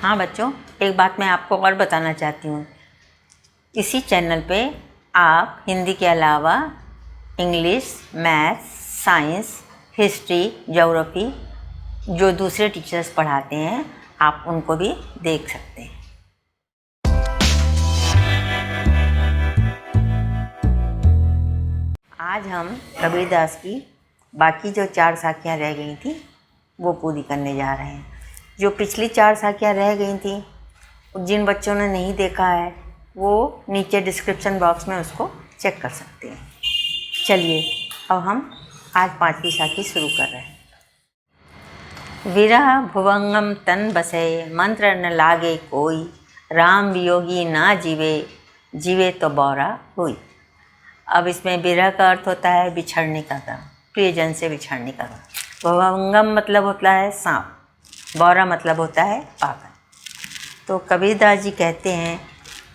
हाँ बच्चों, एक बात मैं आपको और बताना चाहती हूँ। इसी चैनल पे आप हिंदी के अलावा English, maths, science, history, geography जो दूसरे टीचर्स पढ़ाते हैं आप उनको भी देख सकते हैं। आज हम कबीरदास की बाकी जो 4 साखियाँ रह गई थी वो पूरी करने जा रहे हैं। जो पिछली 4 साखियाँ रह गई थी, जिन बच्चों ने नहीं देखा है वो नीचे डिस्क्रिप्शन बॉक्स में उसको चेक कर सकते हैं। चलिए अब हम आज 5वीं साखी शुरू कर रहे हैं। विरह भुवंगम तन बसे, मंत्र न लागे कोई, राम वियोगी ना जीवे, जीवे तो बौरा हुई। अब इसमें विरह का अर्थ होता है बिछड़ने का गम, प्रियजन से बिछड़ने का गम। भुवंगम मतलब होता है सांप, बौरा मतलब होता है पागल। तो कबीरदास जी कहते हैं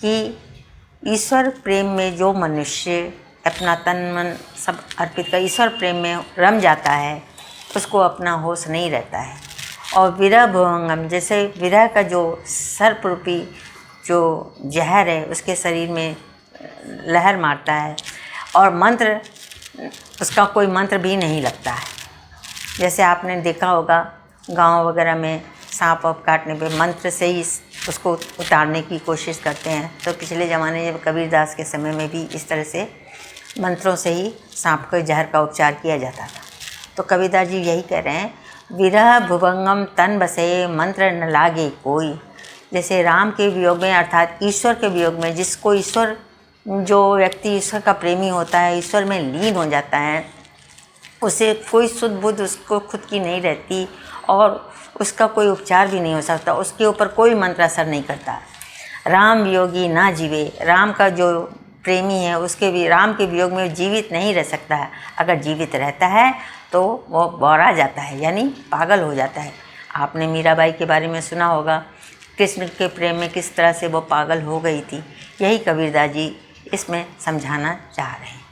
कि ईश्वर प्रेम में जो मनुष्य अपना तन मन सब अर्पित कर ईश्वर प्रेम में रम जाता है उसको अपना होश नहीं रहता है। और विरह भुवंगम, जैसे विरह का जो सर्परूपी जो जहर है उसके शरीर में लहर मारता है और मंत्र उसका कोई मंत्र भी नहीं लगता है। जैसे आपने देखा होगा गांव वगैरह में सांप वाप काटने पे मंत्र से ही उसको उतारने की कोशिश करते हैं। तो पिछले ज़माने जब कबीरदास के समय में भी इस तरह से मंत्रों से ही सांप के जहर का उपचार किया जाता था। तो कबीरदास जी यही कह रहे हैं, विरह भुवंगम तन बसे, मंत्र न लागे कोई। जैसे राम के वियोग में अर्थात ईश्वर के वियोग में, जिसको ईश्वर जो व्यक्ति ईश्वर का प्रेमी होता है, ईश्वर में लीन हो जाता है, उसे कोई शुद्ध बुद्ध उसको खुद की नहीं रहती और उसका कोई उपचार भी नहीं हो सकता, उसके ऊपर कोई मंत्र असर नहीं करता। राम वियोगी ना जीवे, राम का जो प्रेमी है उसके भी राम के वियोग में जीवित नहीं रह सकता है। अगर जीवित रहता है तो वो बौरा जाता है, यानी पागल हो जाता है। आपने मीराबाई के बारे में सुना होगा, कृष्ण के प्रेम में किस तरह से वो पागल हो गई थी। यही कबीरदास जी इसमें समझाना चाह रहे हैं।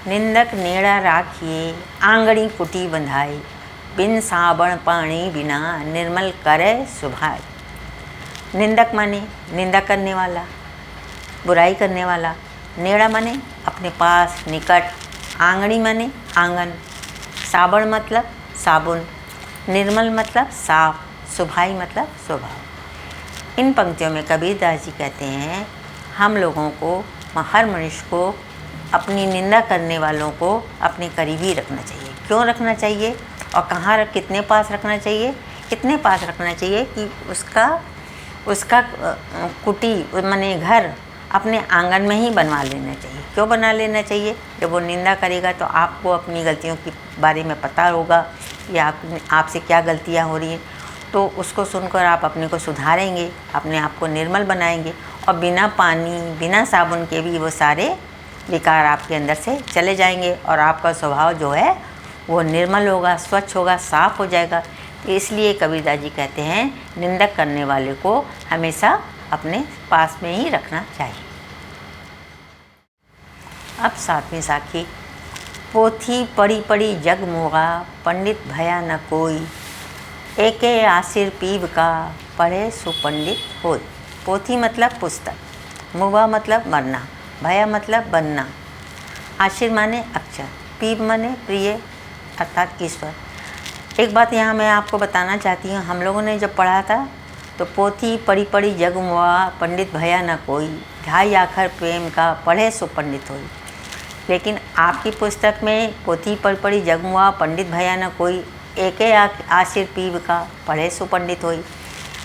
निंदक नेड़ा राखिए, आंगड़ी कुटी बंधाई, बिन साबण पानी बिना, निर्मल करे सुभाई। निंदक माने निंदा करने वाला, बुराई करने वाला। नेड़ा माने अपने पास, निकट। आंगड़ी माने आंगन। साबण मतलब साबुन। निर्मल मतलब साफ। सुभाई मतलब स्वभाव। इन पंक्तियों में कबीरदास जी कहते हैं हम लोगों को, हर मनुष्य को अपनी निंदा करने वालों को अपने करीब ही रखना चाहिए। क्यों रखना चाहिए और कहाँ कितने पास रखना चाहिए? कितने पास रखना चाहिए कि उसका कुटी माने घर अपने आंगन में ही बनवा लेना चाहिए। क्यों बना लेना चाहिए? जब वो निंदा करेगा तो आपको अपनी गलतियों के बारे में पता होगा या आपसे क्या गलतियाँ हो रही हैं, तो उसको सुनकर आप अपने को सुधारेंगे, अपने आप को निर्मल बनाएंगे और बिना पानी बिना साबुन के भी वो सारे विकार आपके अंदर से चले जाएंगे और आपका स्वभाव जो है वो निर्मल होगा, स्वच्छ होगा, साफ हो जाएगा। इसलिए कबीरदास जी कहते हैं निंदक करने वाले को हमेशा अपने पास में ही रखना चाहिए। अब 7वीं साखी। पोथी पढ़ी पढ़ी जग मोगा, पंडित भया न कोई, एके आसिर पीव का, पढ़े सुपंडित होय। पोथी मतलब पुस्तक, मुगा मतलब मरना, भया मतलब बनना, आशिर माने अक्षर, पीव माने प्रिय अर्थात ईश्वर। एक बात यहाँ मैं आपको बताना चाहती हूँ, हम लोगों ने जब पढ़ा था तो पोथी पढ़ी पढ़ी जग मोआ, पंडित भया न कोई, ढाई आखर प्रेम का, पढ़े सो पंडित होई। लेकिन आपकी पुस्तक में पोथी पढ़ी पढ़ी जग मोआ, पंडित भया न कोई, एके आशिर पीव का, पढ़े सो पंडित होई,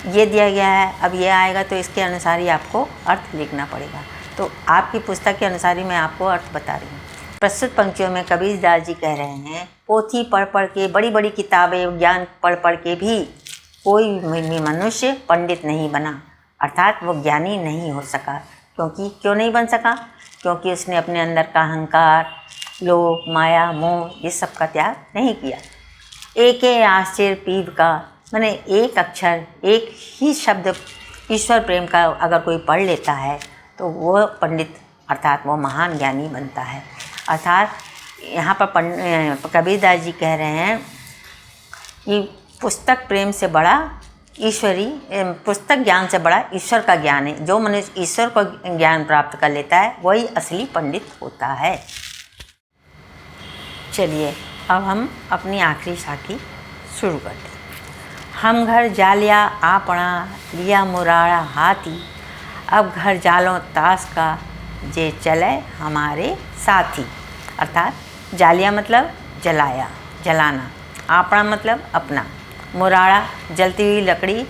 ये दिया गया है। अब ये आएगा तो इसके अनुसार ही आपको अर्थ लिखना पड़ेगा। तो आपकी पुस्तक के अनुसार ही मैं आपको अर्थ बता रही हूँ। प्रस्तुत पंक्तियों में कबीरदास जी कह रहे हैं पोथी पढ़ पढ़ के, बड़ी बड़ी किताबें ज्ञान पढ़ पढ़ के भी कोई भी मनुष्य पंडित नहीं बना, अर्थात वो ज्ञानी नहीं हो सका। क्यों नहीं बन सका? क्योंकि उसने अपने अंदर का अहंकार, लोभ, माया, मोह ये सब का त्याग नहीं किया। एक आश्चर्य पीव का माने एक अक्षर, एक ही शब्द ईश्वर प्रेम का अगर कोई पढ़ लेता है तो वो पंडित अर्थात वो महान ज्ञानी बनता है। अर्थात यहाँ पर कबीरदास जी कह रहे हैं कि पुस्तक प्रेम से बड़ा ईश्वरी पुस्तक ज्ञान से बड़ा ईश्वर का ज्ञान है। जो मनुष्य ईश्वर को ज्ञान प्राप्त कर लेता है वही असली पंडित होता है। चलिए अब हम अपनी आखिरी साखी शुरू करते हैं। हम घर जालिया आपना लिया मुराड़ा हाथी, अब घर जालो ताश का जे चले हमारे साथी। अर्थात जालिया मतलब जलाया, जलाना, आपना मतलब अपना, मुराड़ा जलती हुई लकड़ी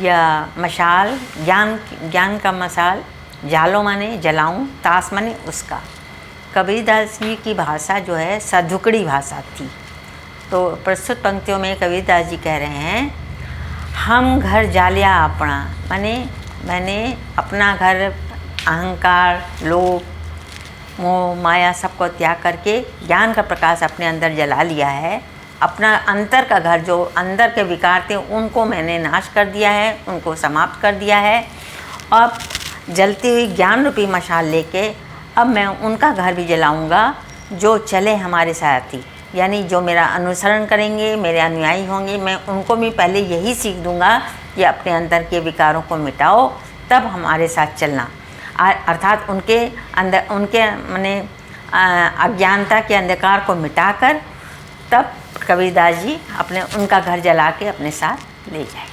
या मशाल, ज्ञान का मशाल, जालो माने जलाऊं, ताश माने उसका। कबीरदास जी की भाषा जो है सधुकड़ी भाषा थी। तो प्रस्तुत पंक्तियों में कबीरदास जी कह रहे हैं, हम घर जालिया अपना, मैंने अपना घर अहंकार, लोभ, मोह, माया सबको त्याग करके ज्ञान का प्रकाश अपने अंदर जला लिया है। अपना अंतर का घर, जो अंदर के विकार थे उनको मैंने नाश कर दिया है, उनको समाप्त कर दिया है। अब जलती हुई ज्ञान रूपी मशाल लेके अब मैं उनका घर भी जलाऊंगा जो चले हमारे साथी, यानी जो मेरा अनुसरण करेंगे, मेरे अनुयायी होंगे। मैं उनको भी पहले यही सीख दूंगा कि अपने अंदर के विकारों को मिटाओ, तब हमारे साथ चलना। अर्थात उनके अंदर, उनके माने अज्ञानता के अंधकार को मिटाकर तब कबीरदास जी उनका घर जला के अपने साथ ले जाए।